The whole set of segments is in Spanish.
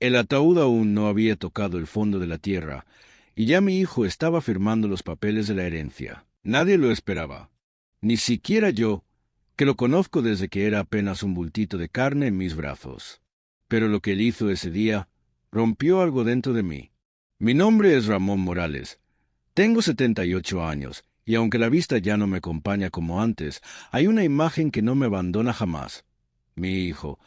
El ataúd aún no había tocado el fondo de la tierra, y ya mi hijo estaba firmando los papeles de la herencia. Nadie lo esperaba, ni siquiera yo, que lo conozco desde que era apenas un bultito de carne en mis brazos. Pero lo que él hizo ese día rompió algo dentro de mí. Mi nombre es Ramón Morales. Tengo 78 años, y aunque la vista ya no me acompaña como antes, hay una imagen que no me abandona jamás. Mi hijo,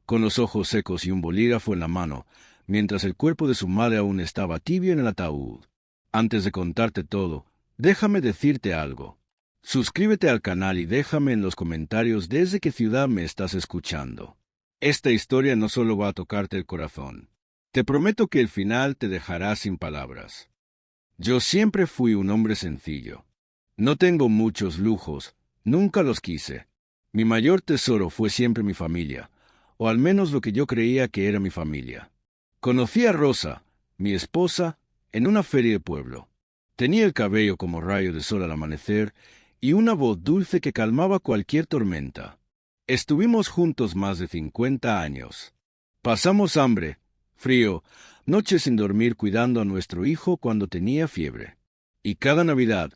con los ojos secos y un bolígrafo en la mano, mientras el cuerpo de su madre aún estaba tibio en el ataúd. Antes de contarte todo, déjame decirte algo. Suscríbete al canal y déjame en los comentarios desde qué ciudad me estás escuchando. Esta historia no solo va a tocarte el corazón. Te prometo que el final te dejará sin palabras. Yo siempre fui un hombre sencillo. No tengo muchos lujos, nunca los quise. Mi mayor tesoro fue siempre mi familia, o al menos lo que yo creía que era mi familia. Conocí a Rosa, mi esposa, en una feria de pueblo. Tenía el cabello como rayo de sol al amanecer y una voz dulce que calmaba cualquier tormenta. Estuvimos juntos más de 50 años. Pasamos hambre, frío, noches sin dormir cuidando a nuestro hijo cuando tenía fiebre. Y cada Navidad,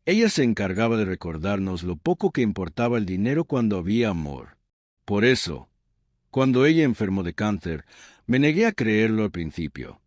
ella se encargaba de recordarnos lo poco que importaba el dinero cuando había amor. Por eso, cuando ella enfermó de cáncer, me negué a creerlo al principio.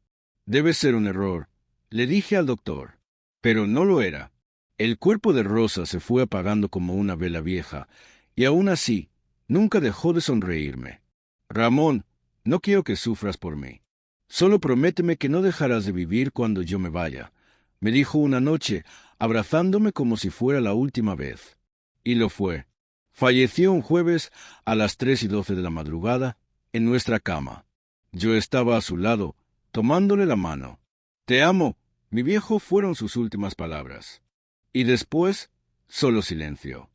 Debe ser un error, le dije al doctor. Pero no lo era. El cuerpo de Rosa se fue apagando como una vela vieja, y aún así, nunca dejó de sonreírme. Ramón, no quiero que sufras por mí. Solo prométeme que no dejarás de vivir cuando yo me vaya, me dijo una noche, abrazándome como si fuera la última vez. Y lo fue. Falleció un jueves a las 3:12 de la madrugada, en nuestra cama. Yo estaba a su lado, tomándole la mano. Te amo, mi viejo, fueron sus últimas palabras. Y después, solo silencio.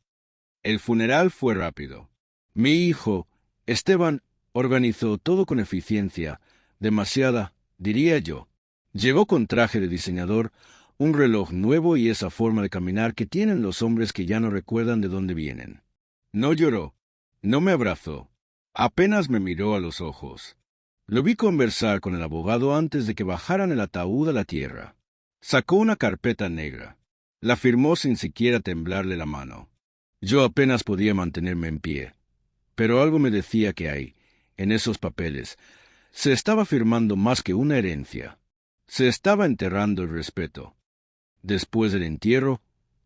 El funeral fue rápido. Mi hijo, Esteban, organizó todo con eficiencia, demasiada, diría yo. Llegó con traje de diseñador, un reloj nuevo y esa forma de caminar que tienen los hombres que ya no recuerdan de dónde vienen. No lloró, no me abrazó, apenas me miró a los ojos. Lo vi conversar con el abogado antes de que bajaran el ataúd a la tierra. Sacó una carpeta negra. La firmó sin siquiera temblarle la mano. Yo apenas podía mantenerme en pie, pero algo me decía que ahí, en esos papeles, se estaba firmando más que una herencia. Se estaba enterrando el respeto. Después del entierro,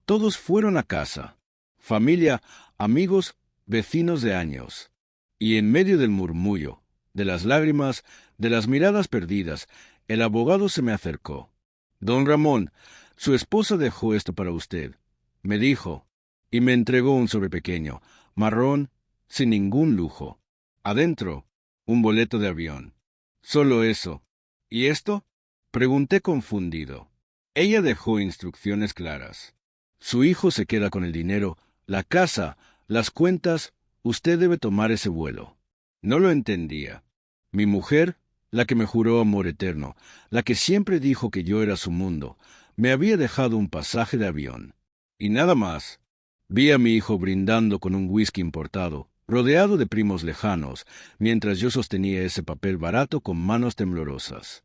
todos fueron a casa. Familia, amigos, vecinos de años. Y en medio del murmullo, de las lágrimas, de las miradas perdidas, el abogado se me acercó. Don Ramón, su esposa dejó esto para usted, me dijo, y me entregó un sobre pequeño, marrón, sin ningún lujo. Adentro, un boleto de avión. Solo eso. ¿Y esto? Pregunté confundido. Ella dejó instrucciones claras. Su hijo se queda con el dinero, la casa, las cuentas, usted debe tomar ese vuelo. No lo entendía. Mi mujer, la que me juró amor eterno, la que siempre dijo que yo era su mundo, me había dejado un pasaje de avión. Y nada más. Vi a mi hijo brindando con un whisky importado, rodeado de primos lejanos, mientras yo sostenía ese papel barato con manos temblorosas.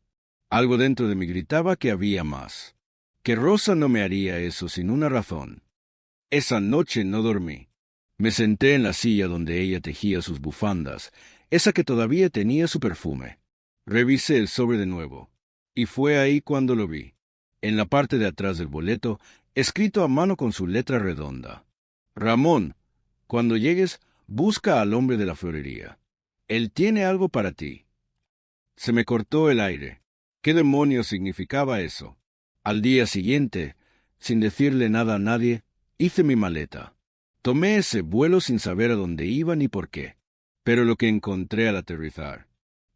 Algo dentro de mí gritaba que había más. Que Rosa no me haría eso sin una razón. Esa noche no dormí. Me senté en la silla donde ella tejía sus bufandas, esa que todavía tenía su perfume. Revisé el sobre de nuevo, y fue ahí cuando lo vi. En la parte de atrás del boleto, escrito a mano con su letra redonda. Ramón, cuando llegues, busca al hombre de la florería. Él tiene algo para ti. Se me cortó el aire. ¿Qué demonios significaba eso? Al día siguiente, sin decirle nada a nadie, hice mi maleta. Tomé ese vuelo sin saber a dónde iba ni por qué. Pero lo que encontré al aterrizar,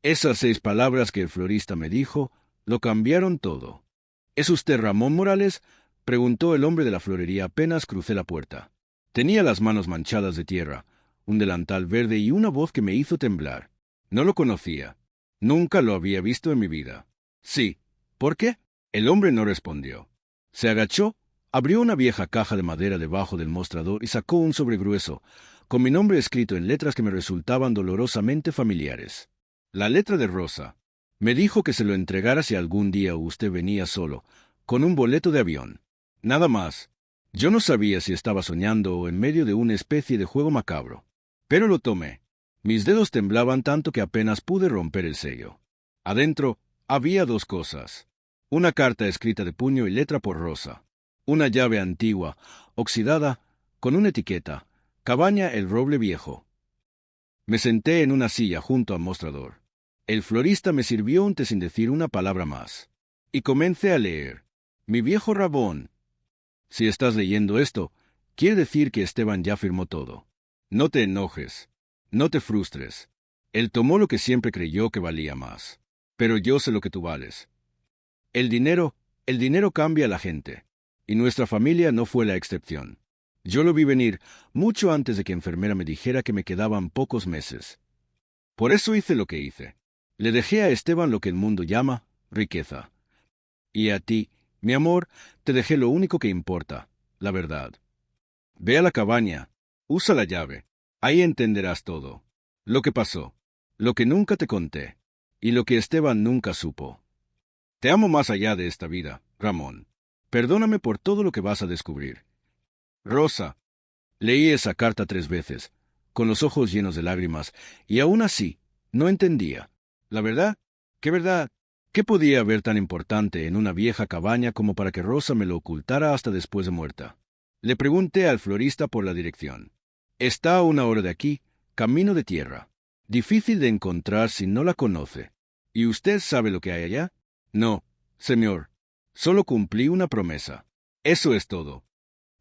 esas 6 palabras que el florista me dijo, lo cambiaron todo. ¿Es usted Ramón Morales?, preguntó el hombre de la florería apenas crucé la puerta. Tenía las manos manchadas de tierra, un delantal verde y una voz que me hizo temblar. No lo conocía. Nunca lo había visto en mi vida. Sí. ¿Por qué? El hombre no respondió. Se agachó, abrió una vieja caja de madera debajo del mostrador y sacó un sobre grueso, con mi nombre escrito en letras que me resultaban dolorosamente familiares. La letra de Rosa. Me dijo que se lo entregara si algún día usted venía solo, con un boleto de avión. Nada más. Yo no sabía si estaba soñando o en medio de una especie de juego macabro. Pero lo tomé. Mis dedos temblaban tanto que apenas pude romper el sello. Adentro había dos cosas. Una carta escrita de puño y letra por Rosa. Una llave antigua, oxidada, con una etiqueta. Cabaña El Roble Viejo. Me senté en una silla junto al mostrador. El florista me sirvió un té sin decir una palabra más. Y comencé a leer. Mi viejo Rabón. Si estás leyendo esto, quiere decir que Esteban ya firmó todo. No te enojes. No te frustres. Él tomó lo que siempre creyó que valía más. Pero yo sé lo que tú vales. El dinero cambia a la gente. Y nuestra familia no fue la excepción. Yo lo vi venir mucho antes de que enfermera me dijera que me quedaban pocos meses. Por eso hice lo que hice. Le dejé a Esteban lo que el mundo llama riqueza. Y a ti, mi amor, te dejé lo único que importa, la verdad. Ve a la cabaña, usa la llave, ahí entenderás todo. Lo que pasó, lo que nunca te conté, y lo que Esteban nunca supo. Te amo más allá de esta vida, Ramón. Perdóname por todo lo que vas a descubrir. Rosa. Leí esa carta 3 veces, con los ojos llenos de lágrimas, y aún así, no entendía. La verdad, ¿qué podía haber tan importante en una vieja cabaña como para que Rosa me lo ocultara hasta después de muerta? Le pregunté al florista por la dirección. Está a 1 hora de aquí, camino de tierra. Difícil de encontrar si no la conoce. ¿Y usted sabe lo que hay allá? No, señor. Solo cumplí una promesa. Eso es todo.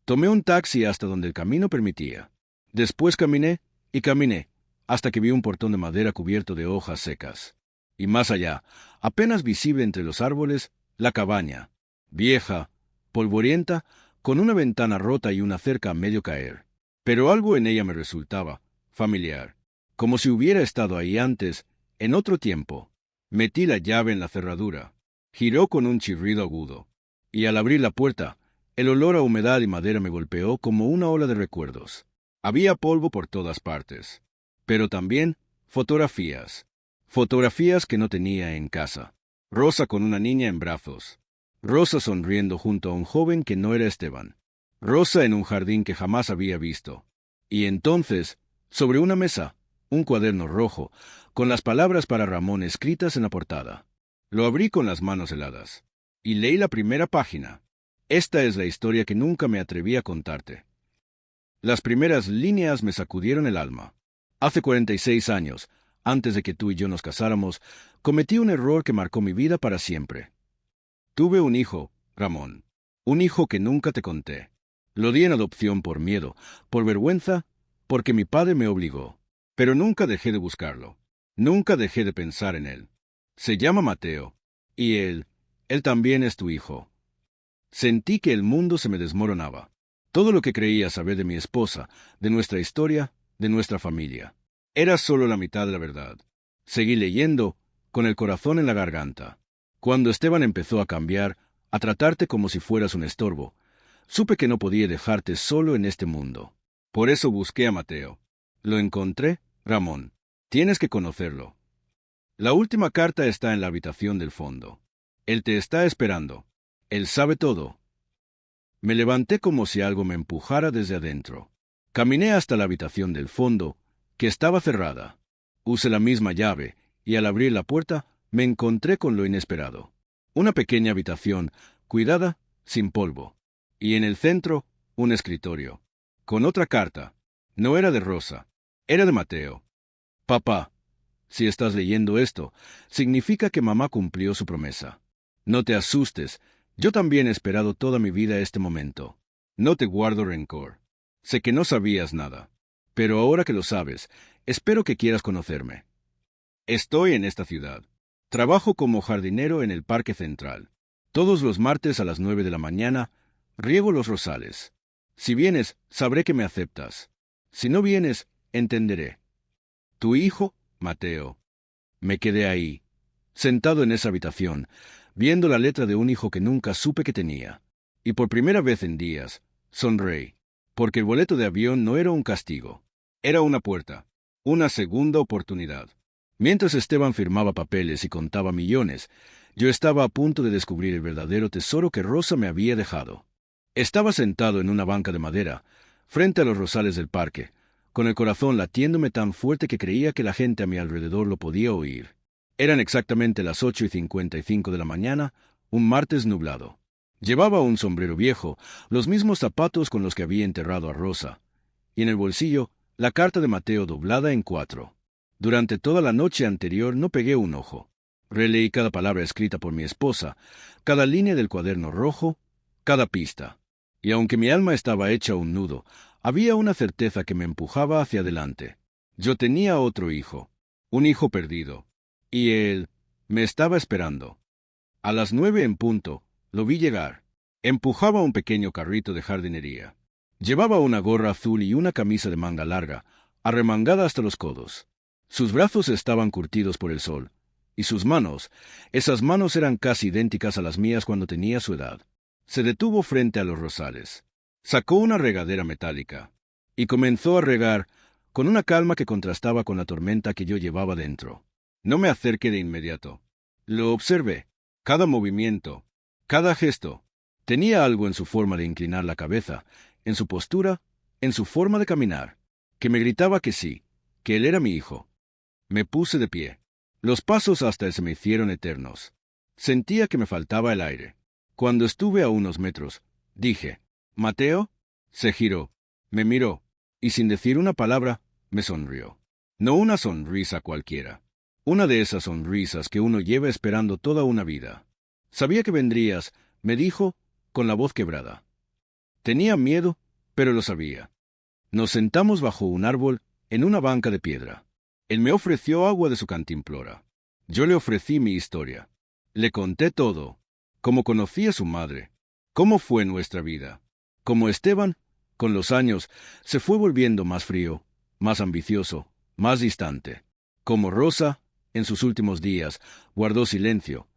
Tomé un taxi hasta donde el camino permitía. Después caminé y caminé, hasta que vi un portón de madera cubierto de hojas secas. Y más allá, apenas visible entre los árboles, la cabaña, vieja, polvorienta, con una ventana rota y una cerca a medio caer. Pero algo en ella me resultaba familiar, como si hubiera estado ahí antes, en otro tiempo. Metí la llave en la cerradura. Giró con un chirrido agudo. Y al abrir la puerta, el olor a humedad y madera me golpeó como una ola de recuerdos. Había polvo por todas partes. Pero también fotografías. Fotografías que no tenía en casa. Rosa con una niña en brazos. Rosa sonriendo junto a un joven que no era Esteban. Rosa en un jardín que jamás había visto. Y entonces, sobre una mesa, un cuaderno rojo, con las palabras para Ramón escritas en la portada. Lo abrí con las manos heladas. Y leí la primera página. Esta es la historia que nunca me atreví a contarte. Las primeras líneas me sacudieron el alma. Hace 46 años, antes de que tú y yo nos casáramos, cometí un error que marcó mi vida para siempre. Tuve un hijo, Ramón. Un hijo que nunca te conté. Lo di en adopción por miedo, por vergüenza, porque mi padre me obligó. Pero nunca dejé de buscarlo. Nunca dejé de pensar en él. Se llama Mateo. Y él también es tu hijo. Sentí que el mundo se me desmoronaba. Todo lo que creía saber de mi esposa, de nuestra historia, de nuestra familia. Era solo la mitad de la verdad. Seguí leyendo, con el corazón en la garganta. Cuando Esteban empezó a cambiar, a tratarte como si fueras un estorbo, supe que no podía dejarte solo en este mundo. Por eso busqué a Mateo. Lo encontré, Ramón. Tienes que conocerlo. La última carta está en la habitación del fondo. Él te está esperando. Él sabe todo. Me levanté como si algo me empujara desde adentro. Caminé hasta la habitación del fondo, que estaba cerrada. Usé la misma llave, y al abrir la puerta, me encontré con lo inesperado. Una pequeña habitación, cuidada, sin polvo. Y en el centro, un escritorio. Con otra carta. No era de Rosa. Era de Mateo. Papá, si estás leyendo esto, significa que mamá cumplió su promesa. No te asustes. Yo también he esperado toda mi vida este momento. No te guardo rencor. Sé que no sabías nada. Pero ahora que lo sabes, espero que quieras conocerme. Estoy en esta ciudad. Trabajo como jardinero en el Parque Central. Todos los martes a las 9 de la mañana, riego los rosales. Si vienes, sabré que me aceptas. Si no vienes, entenderé. Tu hijo, Mateo. Me quedé ahí, sentado en esa habitación, viendo la letra de un hijo que nunca supe que tenía. Y por primera vez en días, sonreí, porque el boleto de avión no era un castigo. Era una puerta, una segunda oportunidad. Mientras Esteban firmaba papeles y contaba millones, yo estaba a punto de descubrir el verdadero tesoro que Rosa me había dejado. Estaba sentado en una banca de madera, frente a los rosales del parque, con el corazón latiéndome tan fuerte que creía que la gente a mi alrededor lo podía oír. Eran exactamente las 8:55 de la mañana, un martes nublado. Llevaba un sombrero viejo, los mismos zapatos con los que había enterrado a Rosa, y en el bolsillo la carta de Mateo doblada en 4. Durante toda la noche anterior no pegué un ojo. Releí cada palabra escrita por mi esposa, cada línea del cuaderno rojo, cada pista. Y aunque mi alma estaba hecha un nudo, había una certeza que me empujaba hacia adelante. Yo tenía otro hijo, un hijo perdido, y él me estaba esperando. A las 9 en punto, lo vi llegar. Empujaba un pequeño carrito de jardinería. Llevaba una gorra azul y una camisa de manga larga, arremangada hasta los codos. Sus brazos estaban curtidos por el sol, y sus manos, esas manos eran casi idénticas a las mías cuando tenía su edad. Se detuvo frente a los rosales. Sacó una regadera metálica, y comenzó a regar con una calma que contrastaba con la tormenta que yo llevaba dentro. No me acerqué de inmediato. Lo observé. Cada movimiento, cada gesto. Tenía algo en su forma de inclinar la cabeza, en su postura, en su forma de caminar, que me gritaba que sí, que él era mi hijo. Me puse de pie. Los pasos hasta él se me hicieron eternos. Sentía que me faltaba el aire. Cuando estuve a unos metros, dije, «¿Mateo?» Se giró, me miró, y sin decir una palabra, me sonrió. No una sonrisa cualquiera. Una de esas sonrisas que uno lleva esperando toda una vida. «Sabía que vendrías», me dijo, con la voz quebrada. Tenía miedo, pero lo sabía. Nos sentamos bajo un árbol, en una banca de piedra. Él me ofreció agua de su cantimplora. Yo le ofrecí mi historia. Le conté todo. Cómo conocí a su madre. Cómo fue nuestra vida. Cómo Esteban, con los años, se fue volviendo más frío, más ambicioso, más distante. Cómo Rosa, en sus últimos días, guardó silencio,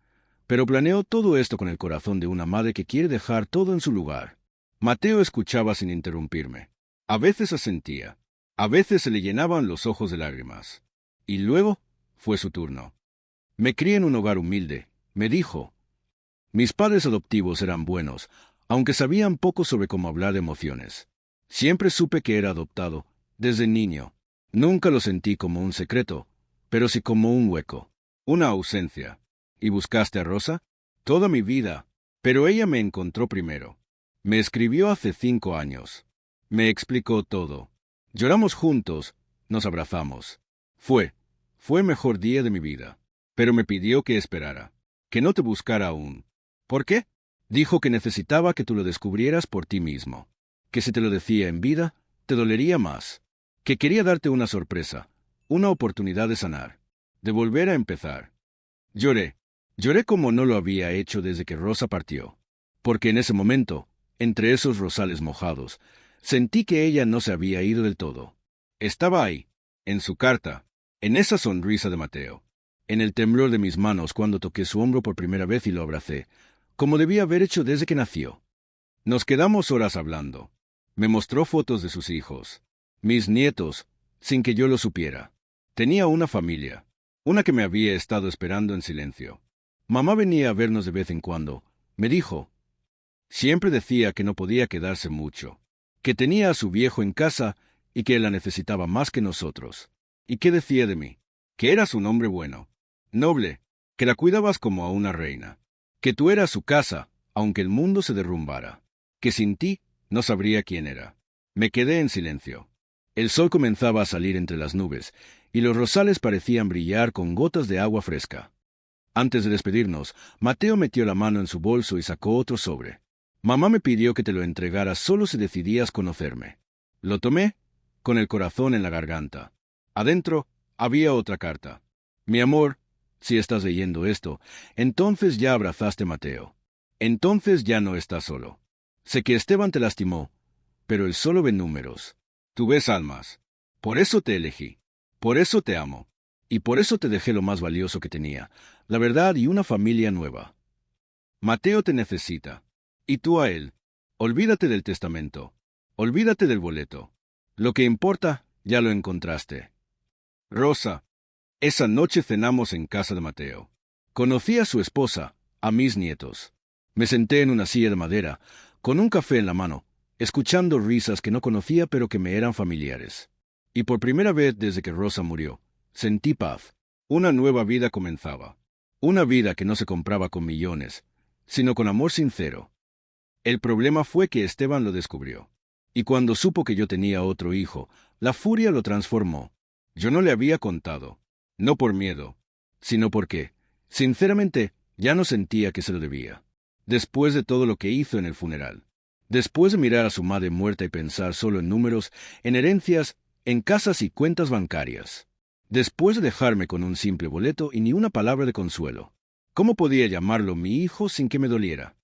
pero planeó todo esto con el corazón de una madre que quiere dejar todo en su lugar. Mateo escuchaba sin interrumpirme. A veces asentía. A veces se le llenaban los ojos de lágrimas. Y luego fue su turno. Me crié en un hogar humilde, me dijo. Mis padres adoptivos eran buenos, aunque sabían poco sobre cómo hablar de emociones. Siempre supe que era adoptado, desde niño. Nunca lo sentí como un secreto, pero sí como un hueco, una ausencia. ¿Y buscaste a Rosa? Toda mi vida, pero ella me encontró primero. Me escribió hace 5 años. Me explicó todo. Lloramos juntos, nos abrazamos. Fue el mejor día de mi vida. Pero me pidió que esperara, que no te buscara aún. ¿Por qué? Dijo que necesitaba que tú lo descubrieras por ti mismo. Que si te lo decía en vida, te dolería más. Que quería darte una sorpresa, una oportunidad de sanar, de volver a empezar. Lloré. Lloré como no lo había hecho desde que Rosa partió. Porque en ese momento, entre esos rosales mojados, sentí que ella no se había ido del todo. Estaba ahí, en su carta, en esa sonrisa de Mateo, en el temblor de mis manos cuando toqué su hombro por primera vez y lo abracé, como debía haber hecho desde que nació. Nos quedamos horas hablando. Me mostró fotos de sus hijos, mis nietos, sin que yo lo supiera. Tenía una familia, una que me había estado esperando en silencio. Mamá venía a vernos de vez en cuando, me dijo. Siempre decía que no podía quedarse mucho, que tenía a su viejo en casa y que él la necesitaba más que nosotros. ¿Y qué decía de mí? Que eras un hombre bueno, noble, que la cuidabas como a una reina, que tú eras su casa, aunque el mundo se derrumbara, que sin ti no sabría quién era. Me quedé en silencio. El sol comenzaba a salir entre las nubes, y los rosales parecían brillar con gotas de agua fresca. Antes de despedirnos, Mateo metió la mano en su bolso y sacó otro sobre. Mamá me pidió que te lo entregara solo si decidías conocerme. Lo tomé, con el corazón en la garganta. Adentro había otra carta. Mi amor, si estás leyendo esto, entonces ya abrazaste a Mateo. Entonces ya no estás solo. Sé que Esteban te lastimó, pero él solo ve números. Tú ves almas. Por eso te elegí. Por eso te amo. Y por eso te dejé lo más valioso que tenía, la verdad y una familia nueva. Mateo te necesita. Y tú a él. Olvídate del testamento. Olvídate del boleto. Lo que importa, ya lo encontraste. Rosa. Esa noche cenamos en casa de Mateo. Conocí a su esposa, a mis nietos. Me senté en una silla de madera, con un café en la mano, escuchando risas que no conocía pero que me eran familiares. Y por primera vez desde que Rosa murió, sentí paz. Una nueva vida comenzaba. Una vida que no se compraba con millones, sino con amor sincero. El problema fue que Esteban lo descubrió. Y cuando supo que yo tenía otro hijo, la furia lo transformó. Yo no le había contado. No por miedo, sino porque, sinceramente, ya no sentía que se lo debía. Después de todo lo que hizo en el funeral. Después de mirar a su madre muerta y pensar solo en números, en herencias, en casas y cuentas bancarias. Después de dejarme con un simple boleto y ni una palabra de consuelo. ¿Cómo podía llamarlo mi hijo sin que me doliera?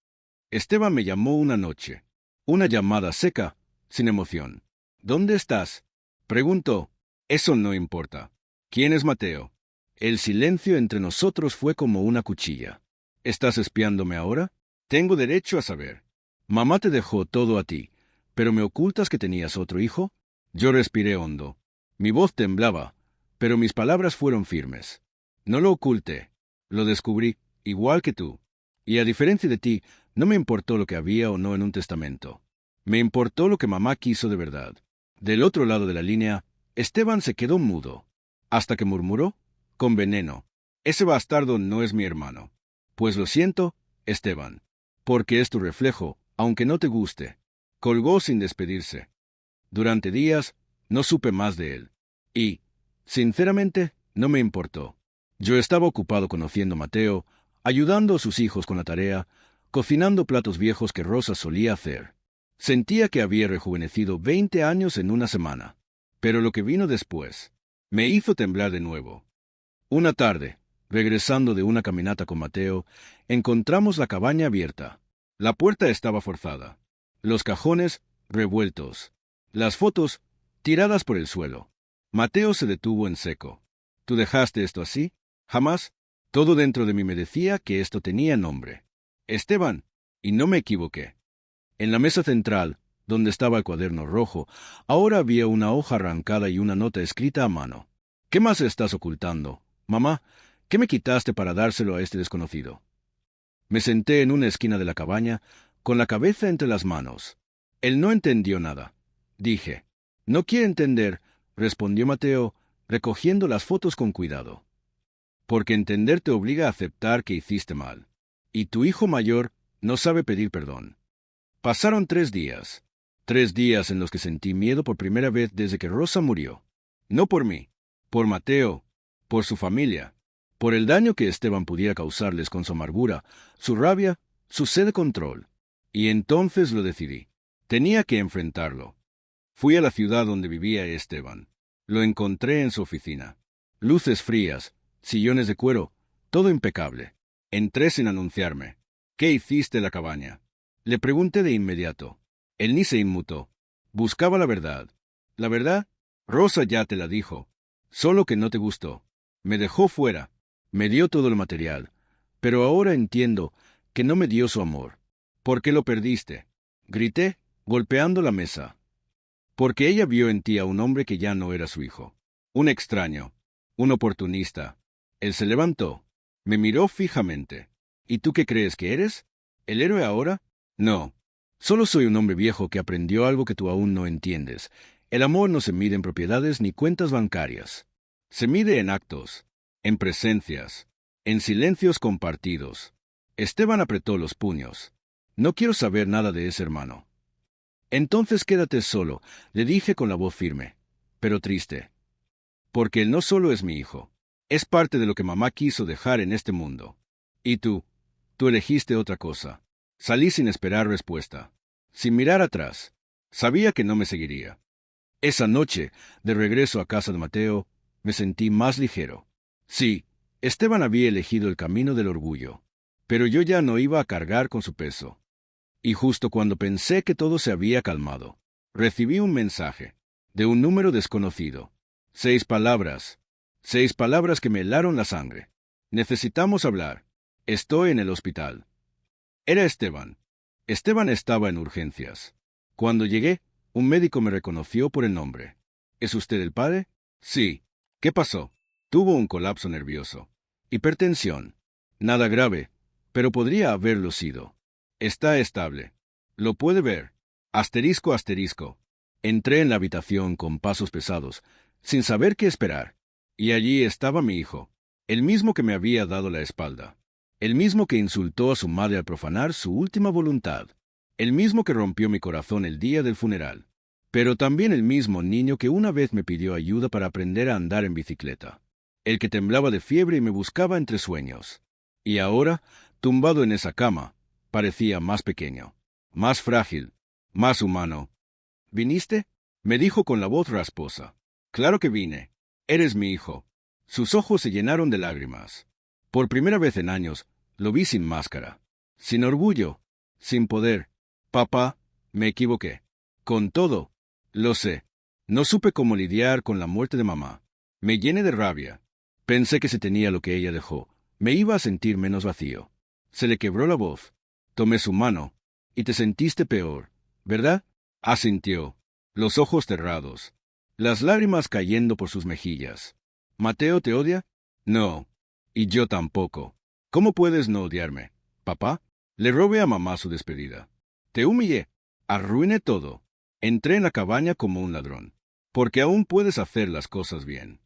Esteban me llamó una noche. Una llamada seca, sin emoción. ¿Dónde estás? Preguntó. Eso no importa. ¿Quién es Mateo? El silencio entre nosotros fue como una cuchilla. ¿Estás espiándome ahora? Tengo derecho a saber. Mamá te dejó todo a ti, pero ¿me ocultas que tenías otro hijo? Yo respiré hondo. Mi voz temblaba, pero mis palabras fueron firmes. No lo oculté. Lo descubrí, igual que tú. Y a diferencia de ti, no me importó lo que había o no en un testamento. Me importó lo que mamá quiso de verdad. Del otro lado de la línea, Esteban se quedó mudo, hasta que murmuró, con veneno, «Ese bastardo no es mi hermano». Pues lo siento, Esteban, porque es tu reflejo, aunque no te guste. Colgó sin despedirse. Durante días, no supe más de él. Y, sinceramente, no me importó. Yo estaba ocupado conociendo a Mateo, ayudando a sus hijos con la tarea, cocinando platos viejos que Rosa solía hacer. Sentía que había rejuvenecido 20 años en una semana. Pero lo que vino después me hizo temblar de nuevo. Una tarde, regresando de una caminata con Mateo, encontramos la cabaña abierta. La puerta estaba forzada. Los cajones revueltos. Las fotos tiradas por el suelo. Mateo se detuvo en seco. ¿Tú dejaste esto así? Jamás. Todo dentro de mí me decía que esto tenía nombre. Esteban. Y no me equivoqué. En la mesa central, donde estaba el cuaderno rojo, ahora había una hoja arrancada y una nota escrita a mano. ¿Qué más estás ocultando? Mamá, ¿qué me quitaste para dárselo a este desconocido? Me senté en una esquina de la cabaña, con la cabeza entre las manos. Él no entendió nada. Dije, «No quiere entender», respondió Mateo, recogiendo las fotos con cuidado. «Porque entender te obliga a aceptar que hiciste mal. Y tu hijo mayor no sabe pedir perdón». Pasaron 3 días. 3 días en los que sentí miedo por primera vez desde que Rosa murió. No por mí, por Mateo, por su familia, por el daño que Esteban pudiera causarles con su amargura, su rabia, su sed de control. Y entonces lo decidí. Tenía que enfrentarlo. Fui a la ciudad donde vivía Esteban. Lo encontré en su oficina. Luces frías, sillones de cuero, todo impecable. Entré sin anunciarme. «¿Qué hiciste en la cabaña?». Le pregunté de inmediato. Él ni se inmutó. Buscaba la verdad. ¿La verdad? Rosa ya te la dijo. Solo que no te gustó. Me dejó fuera. Me dio todo el material. Pero ahora entiendo que no me dio su amor. ¿Por qué lo perdiste? Grité, golpeando la mesa. Porque ella vio en ti a un hombre que ya no era su hijo. Un extraño. Un oportunista. Él se levantó. Me miró fijamente. ¿Y tú qué crees que eres? ¿El héroe ahora? No. Solo soy un hombre viejo que aprendió algo que tú aún no entiendes. El amor no se mide en propiedades ni cuentas bancarias. Se mide en actos, en presencias, en silencios compartidos. Esteban apretó los puños. No quiero saber nada de ese hermano. Entonces quédate solo, le dije con la voz firme, pero triste. Porque él no solo es mi hijo. Es parte de lo que mamá quiso dejar en este mundo. Y tú elegiste otra cosa. Salí sin esperar respuesta. Sin mirar atrás. Sabía que no me seguiría. Esa noche, de regreso a casa de Mateo, me sentí más ligero. Sí, Esteban había elegido el camino del orgullo, pero yo ya no iba a cargar con su peso. Y justo cuando pensé que todo se había calmado, recibí un mensaje, de un número desconocido. 6 palabras. 6 palabras que me helaron la sangre. Necesitamos hablar. Estoy en el hospital. Era Esteban. Esteban estaba en urgencias. Cuando llegué, un médico me reconoció por el nombre. ¿Es usted el padre? Sí. ¿Qué pasó? Tuvo un colapso nervioso. Hipertensión. Nada grave, pero podría haberlo sido. Está estable. Lo puede ver. Asterisco asterisco. Entré en la habitación con pasos pesados, sin saber qué esperar. Y allí estaba mi hijo, el mismo que me había dado la espalda, el mismo que insultó a su madre al profanar su última voluntad, el mismo que rompió mi corazón el día del funeral, pero también el mismo niño que una vez me pidió ayuda para aprender a andar en bicicleta, el que temblaba de fiebre y me buscaba entre sueños. Y ahora, tumbado en esa cama, parecía más pequeño, más frágil, más humano. ¿Viniste?, me dijo con la voz rasposa. Claro que vine. Eres mi hijo. Sus ojos se llenaron de lágrimas. Por primera vez en años, lo vi sin máscara, sin orgullo, sin poder. Papá, me equivoqué. Con todo, lo sé. No supe cómo lidiar con la muerte de mamá. Me llené de rabia. Pensé que si tenía lo que ella dejó, me iba a sentir menos vacío. Se le quebró la voz. Tomé su mano, y te sentiste peor, ¿verdad? Asintió, los ojos cerrados, las lágrimas cayendo por sus mejillas. ¿Mateo te odia? No. Y yo tampoco. ¿Cómo puedes no odiarme, papá? Le robé a mamá su despedida. Te humillé. Arruiné todo. Entré en la cabaña como un ladrón. Porque aún puedes hacer las cosas bien.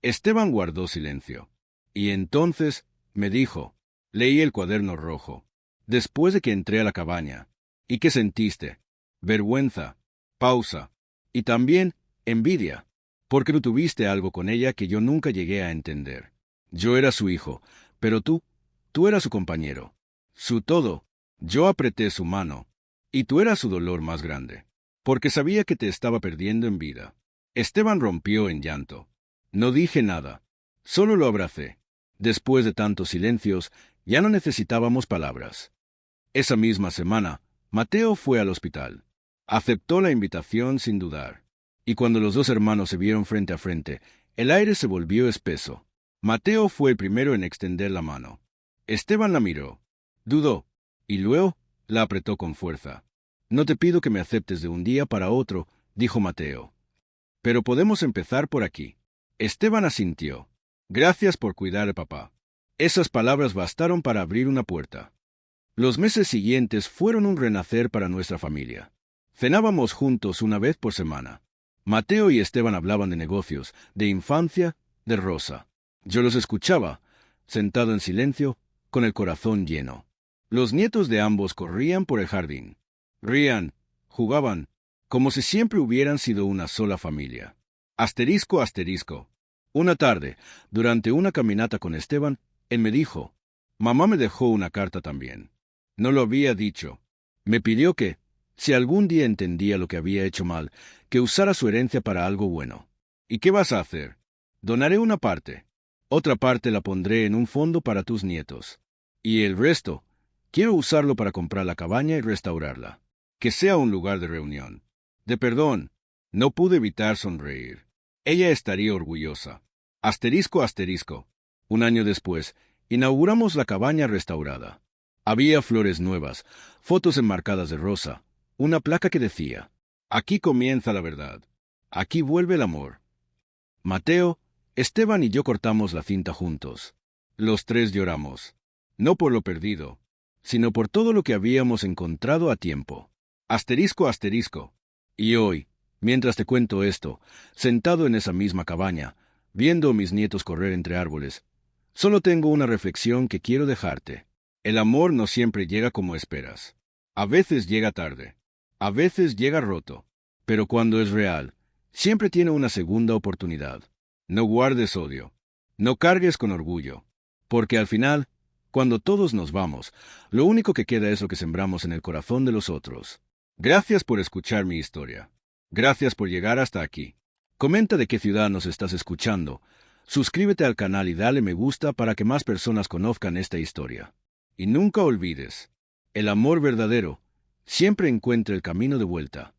Esteban guardó silencio. Y entonces me dijo, leí el cuaderno rojo. Después de que entré a la cabaña. ¿Y qué sentiste? Vergüenza. Pausa. Y también envidia. Porque tú tuviste algo con ella que yo nunca llegué a entender. Yo era su hijo, pero tú eras su compañero. Su todo. Yo apreté su mano. Y tú eras su dolor más grande. Porque sabía que te estaba perdiendo en vida. Esteban rompió en llanto. No dije nada. Solo lo abracé. Después de tantos silencios, ya no necesitábamos palabras. Esa misma semana, Mateo fue al hospital. Aceptó la invitación sin dudar. Y cuando los dos hermanos se vieron frente a frente, el aire se volvió espeso. Mateo fue el primero en extender la mano. Esteban la miró. Dudó. Y luego la apretó con fuerza. No te pido que me aceptes de un día para otro, dijo Mateo. Pero podemos empezar por aquí. Esteban asintió. Gracias por cuidar a papá. Esas palabras bastaron para abrir una puerta. Los meses siguientes fueron un renacer para nuestra familia. Cenábamos juntos una vez por semana. Mateo y Esteban hablaban de negocios, de infancia, de Rosa. Yo los escuchaba, sentado en silencio, con el corazón lleno. Los nietos de ambos corrían por el jardín. Rían, jugaban, como si siempre hubieran sido una sola familia. Asterisco asterisco. Una tarde, durante una caminata con Esteban, él me dijo, mamá me dejó una carta también. No lo había dicho. Me pidió que, si algún día entendía lo que había hecho mal, que usara su herencia para algo bueno. ¿Y qué vas a hacer? Donaré una parte. Otra parte la pondré en un fondo para tus nietos. Y el resto, quiero usarlo para comprar la cabaña y restaurarla. Que sea un lugar de reunión. De perdón. No pude evitar sonreír. Ella estaría orgullosa. Asterisco asterisco. Un año después, inauguramos la cabaña restaurada. Había flores nuevas, fotos enmarcadas de rosa, una placa que decía, aquí comienza la verdad, aquí vuelve el amor. Mateo, Esteban y yo cortamos la cinta juntos. Los tres lloramos, no por lo perdido, sino por todo lo que habíamos encontrado a tiempo. Asterisco asterisco. Y hoy, mientras te cuento esto, sentado en esa misma cabaña, viendo a mis nietos correr entre árboles, solo tengo una reflexión que quiero dejarte. El amor no siempre llega como esperas. A veces llega tarde. A veces llega roto. Pero cuando es real, siempre tiene una segunda oportunidad. No guardes odio. No cargues con orgullo. Porque al final, cuando todos nos vamos, lo único que queda es lo que sembramos en el corazón de los otros. Gracias por escuchar mi historia. Gracias por llegar hasta aquí. Comenta de qué ciudad nos estás escuchando. Suscríbete al canal y dale me gusta para que más personas conozcan esta historia. Y nunca olvides, el amor verdadero siempre encuentra el camino de vuelta.